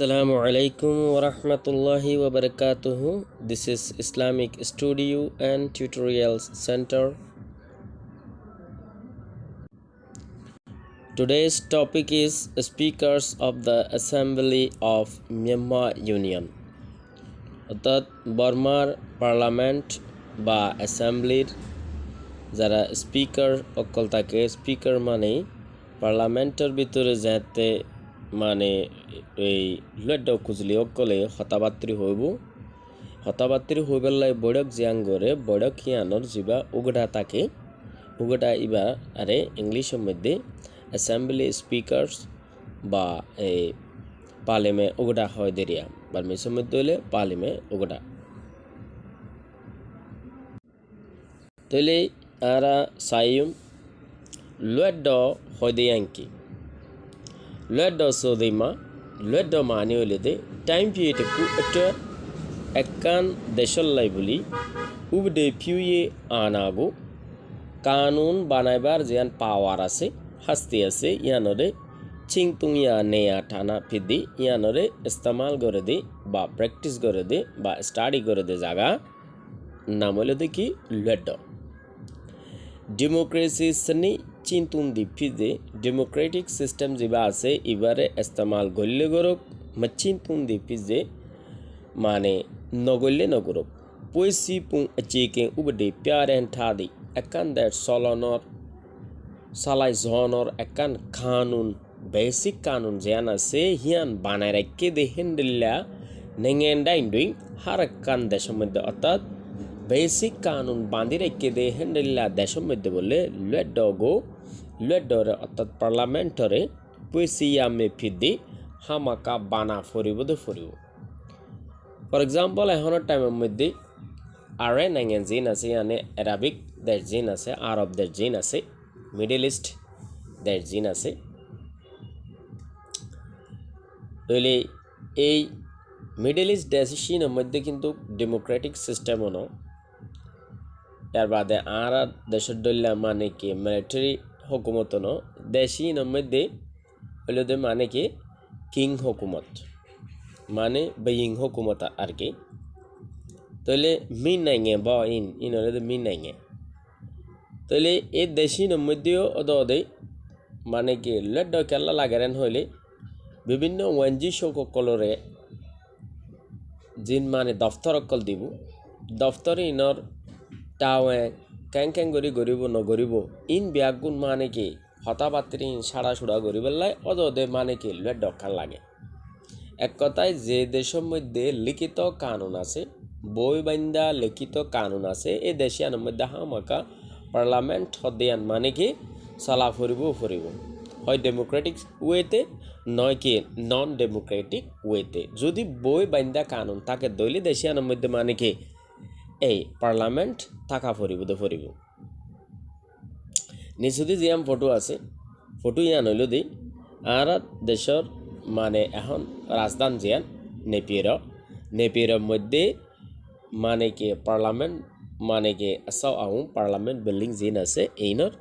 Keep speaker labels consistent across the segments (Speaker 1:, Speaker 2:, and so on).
Speaker 1: Assalamu alaikum wa rahmatullahi wa barakatuhu. This is Islamic Studio and Tutorials Center. Today's topic is Speakers of the Assembly of Myanmar Union. অর্থাৎ বর্মার parliament বা অ্যাসেম্বলির যারা speaker অকল থাকে, speaker মানে পার্লামেন্টের ভিতরে যাতে মানে এই লুয়েড খুঁজলি অকলে হতাবাত্রি হইব হতাবাত্রি হইবেলাই বৈঠক জিয়াং করে বৈঠক হিয়ানোর যা উগড়া থাকে উগড়া ইবা আরে ইংলিশের মধ্যে অ্যাসেম্বলি স্পিকার্স বা এই পার্লিমে উগড়া হয় দেরিয়া বার্মিসের মধ্যে হলে পার্লিমে উগড়া তৈলে আরা সাইম লুয়েড হয় দেয়াঙ্কি লুয়েড সোদিমা লুয়েড মানি হলে দে টাইম পিয়েটে কু একটা একান দেশল্লাই বলি উবদে পিউয়ে আনাগো কানুন বানাইবার যেন পাওয়ার আছে হাস্তি আছে ইয়ানরে চিংতুংয়া নেয়া টানা ফিদি ইয়ানরে ইস্তেমাল করে দে বা প্র্যাকটিস করে দে বা স্টাডি করে দে জায়গা নাম হলে দে কি লুয়েড ডেমোক্রেসি সনি চিন্তুন দি ফিদে ডেমোক্রেটিক সিস্টেম যেবা আছে এবারে ইস্তেমাল গল্লে গরক মচিন্তুন দি ফিদে মানে নগল্লে নগরক পয়সি পুং চিকে উবদে প্যারেন ঠাদি একান দ্যাট সলনর সালাই জহনর একান কানুন বেসিক কানুন যেন আছে হিয়ান বানায় রাখে দে হেন্ডিল্লা নেঙেন ডাইন্ডুইং হার একান দেশের মধ্যে অর্থাৎ বেসিক কানুন বাঁধি রেখে দে হেন্ডিল্লা দেশের মধ্যে বলে লুয়েডরে অর্থাৎ পার্লামেন্টরে পয়সিয়ামে ফিদি হামাকা বানা ফরিব দে ফরিব ফর এক্সাম্পল এখনের টাইমের মধ্যে আরে নেঙেন জিন আছে ইয়ানে অ্যারাবিক দের জিন আছে আরব দের জিন আছে মিডল ইস্ট দের জিন আছে তাহলে এই মিডল ইস্ট দেশের মধ্যে কিন্তু ডেমোক্রেটিক সিস্টেমও ন এর বাদে আর দেশের দল্লা মানে কি মিলিটারি হুকুমত ন দেশের মধ্যে হইল দে মানে কি কিং হুকুমত মানে বেইং হুকুমত আর কি তাহলে মিন নাইঙে বা ইন হলে মিন নাইঙে তাহলে এই দেশের মধ্যেও অদে মানে কি লুয়েড কেলা লাগেরেন হইলে বিভিন্ন ওয়ানজি সকলরে জিন মানে দফতর অকল দিব দফতরে ইনর টাওয়ে ক্যাং গরি গরিব নগরিব ইন ব্যাগুন মানে কি হতাবাত্রি সাড়া সুড়া গরিবেল্লাই অদে মানে কি লুয়েড খান লাগে এক কথায় যে দেশের মধ্যে লিখিত কানুন আছে বই বান্দা লিখিত কানুন আছে এই দেশিয়ানের মধ্যে হামাকা পার্লামেন্ট হদিয়ান মানে কি চলা ফুরিব হয় ডেমোক্রেটিক ওয়েতে নয় কি নন ডেমোক্রেটিক ওয়েতে যদি বই বান্দা কানুন তাকে দৈলি দেশিয়ানের মধ্যে মানে কি এই পার্লামেন্ট থাকা ফরিব নিশ্চিত জিয়াম ফটো আছে ফটো ইয়ান হইল দি আর দেশের মানে এখন রাজধান জিয়ান নেপিয়ের মধ্যে মানে কি পার্লামেন্ট মানে কি আসাও আহুম পার্লামেন্ট বিল্ডিং জিন আছে এইনর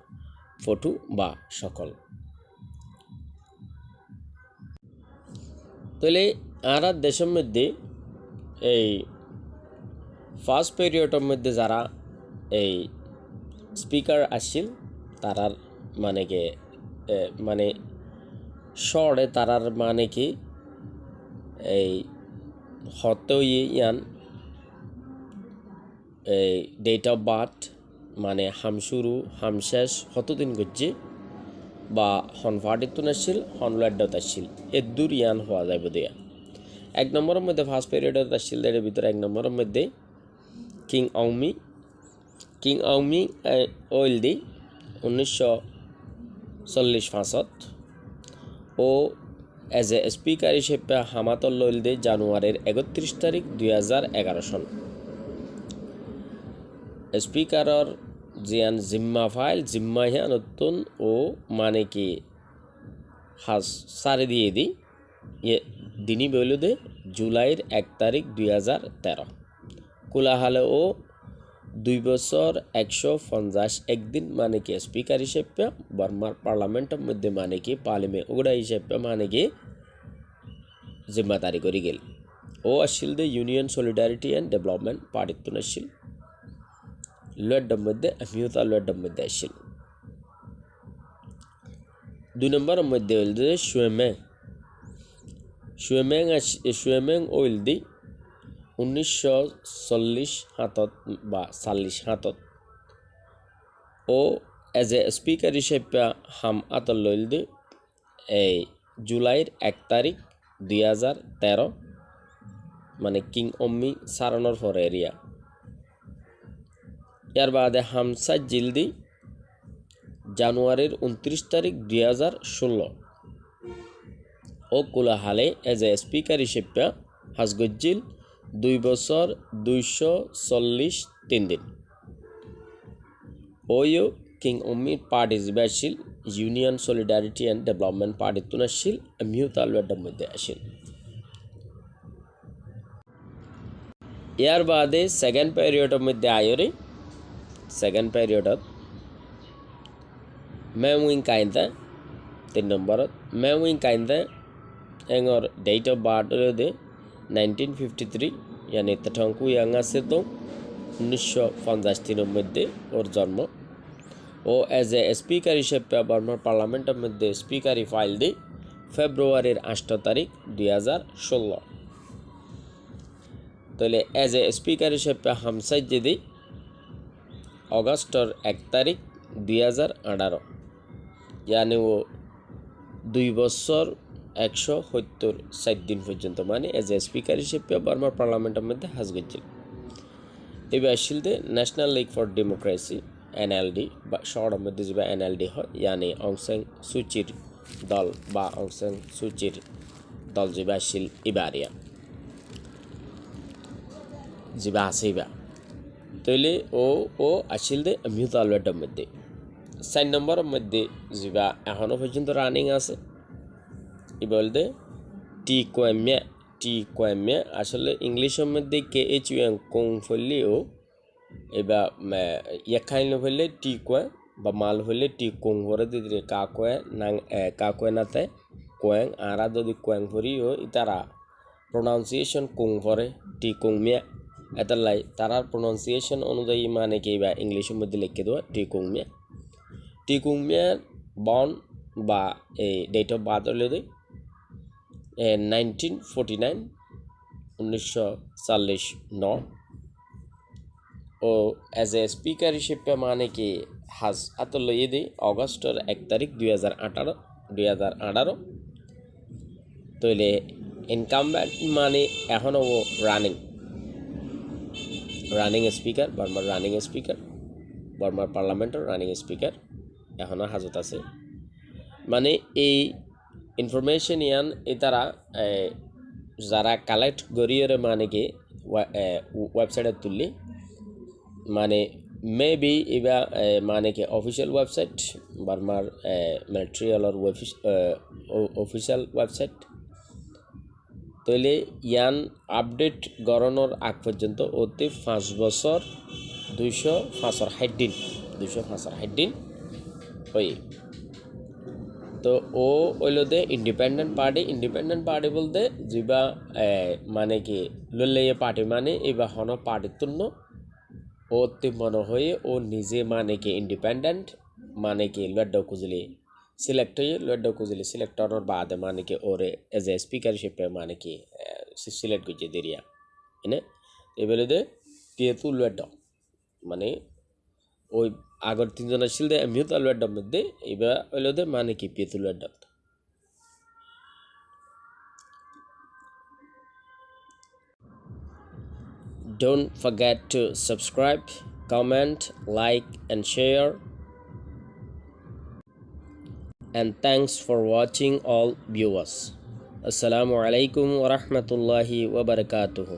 Speaker 1: ফটো বা সকল তাহলে আর দেশের মধ্যে এই ফার্স্ট পিরিয়ডের মধ্যে যারা এই স্পিকার আসছিল তারার মানে কি মানে শহরে তারার মানে কি এই হতেও ইয়ান এই ডেট অফ বার্থ মানে হাম শুরু হাম শেষ হতদিন গজ্জি বা হন ফাটিতুন আসছিল হন লুয়েডত আসছিল এ দূর ইয়ান হওয়া যাইব দেয়া এক নম্বরের মধ্যে ফার্স্ট পিরিয়ডত আসছিল এর ভিতরে এক নম্বরের মধ্যে কিং আউমি ওইল দি 1945 ও এজ এ স্পিকার হিসেবে হামাতল লইল দে জানুয়ারির 31 তারিখ 2011 সন স্পিকারর জিয়ান জিম্মা ফাইল জিম্মা হিয়া নতুন ও মানে কি হাস সারে দিয়ে দি দিনই বইল দে জুলাইয়ের 1 তারিখ 2013 কোলাহালে ও 2 বছর 151 দিন মানে কি স্পিকার হিসেবে বর্মার পার্লামেন্টের মধ্যে মানে কি পার্লিমে উগড়া হিসেবে মানে কি জিম্মাদারি করে গেল ও আসছিল দে ইউনিয়ন সলিডারিটি অ্যান্ড ডেভেলপমেন্ট পার্টির তুন আসছিল লুয়েডের মধ্যে আমিও তার লুয়েডের মধ্যে আসছিল 2 নম্বরের মধ্যে হইল যে শুয়েমেং ওইল দি 1940 হাতত বা 40 হাতত ও এজ এ স্পিকার হিসেবে হাম আতর লইল দি এই জুলাইয়ের 1 তারিখ 2013 মানে কিং অম্মি সারানোর পর এরিয়া ইয়ার বাদে হামসা জিলদি জানুয়ারির 29 তারিখ 2016 ও কুলাহালে এজ এ স্পিকার হিসেবে হাজগজ্জিল 2 বছর 240 3 দিন ওইও কিং অম্মি পার্টি জিবাসিল union solidarity and development party তুনাসিল আমিও তালুয়াডের মধ্যে আসিল ইয়ার বাদে সেকেন্ড পিরিয়ডের মধ্যে আয়রে সেকেন্ড পিরিয়ডত মেউইং কাইন্দা 3 নম্বরত মেউইং কাইন্দা এঙর ডেট অফ বার্থ হলো দে 1953 यानी তঠংকু ইয়াং আছে তো 1953 মধ্যে ওর জন্ম ও এজ এ স্পিকার হিসেবে বর্মার পার্লামেন্টের মধ্যে স্পিকারি ফাইল দি ফেব্রুয়ারির 8 তারিখ 2016 তাহলে এজ এ স্পিকার হিসেবে হামসাই যদি অগস্টর 1 তারিখ 2018 यानी ও 2 বছর 174 দিন পর্যন্ত মানে এজ এ স্পিকার হিসেবে বর্মার পার্লামেন্টের মধ্যে হাজ গেছিল এবার আসছিল the national league for democracy NLD বা শহরের মধ্যে যে এনএলডি হয় ইয়ানি অং সান সুচির দল বা অং সান সুচির দল যে আসছিল ইবারিয়া যেবা আছে ইবা তাইলে ও আসছিল দে মিউত আলওয়ার্ডের মধ্যে 4 নম্বরের মধ্যে যেবা এখনও পর্যন্ত রানিং আছে ই বলতে টি কোয়েমিয়া আসলে ইংলিশের মধ্যে KHUM কোং ফললেও এবার ইয়াখাইল হইলে টি কোয়ে বা মাল হইলে টি কোং ভরে দিদি কা কোয়ে নাতে কোয়েং আরা যদি কোয়েং ভরিও তারা প্রোনাউন্সিয়েশন কোং ভরে টি কোংমিয়া এতালাই তারার প্রোনাউন্সিয়েশন অনুযায়ী মানে কি বা ইংলিশের মধ্যে লিখে দেওয়া টি কোংমিয়া বন বা এই ডেট অফ বার্থ হলে 1949 1949 ও এজ এ স্পিকার হিসেবে মানে কি হাজ আতল লইয়ে অগস্টের 1 তারিখ 2018 তইলে ইনকামব্যান্ট মানে এখনও ও রানিং স্পিকার বর্মার পার্লামেন্টের রানিং স্পিকার এখনও হাজত আছে মানে এই ইনফরমেশন ইয়ান তারা যারা কালেক্ট করিয়ে মানে কি ওয়েবসাইটে তুললি মানে মেবি এবা মানে কি অফিসিয়াল ওয়েবসাইট বার্মার মিলিটারিয়ালর অফিসিয়াল ওয়েবসাইট তাইলে ইয়ান আপডেট গড়ানোর আগ পর্যন্ত অতি 5 বছর 265 দিন ওই তো ও হইলো দে ইন্ডিপেন্ডেন্ট পার্টি বলতে যেবা মানে কি লইলে পার্টি মানে এবার হন পার্টির তুন্য ও মনে হয়ে ও নিজে মানে কি ইন্ডিপেন্ডেন্ট মানে কি লড্ডা খুঁজলি সিলেক্ট হওয়ার বাদে মানে কি ওরে এজ এ স্পিকার হিসেবে মানে কি সিলেক্ট করছে দেরিয়া এনে এবারে দে পিয়েতু লড্ডা মানে ওই আগর 3 জন আসছিল দে আমিও তো লড্ডার মধ্যে এবার হইলো দে মানে কি পিয়েতু লড্ডা Don't forget to subscribe, comment, like and share. And thanks for watching all viewers. Assalamu alaikum wa rahmatullahi wa barakatuhu.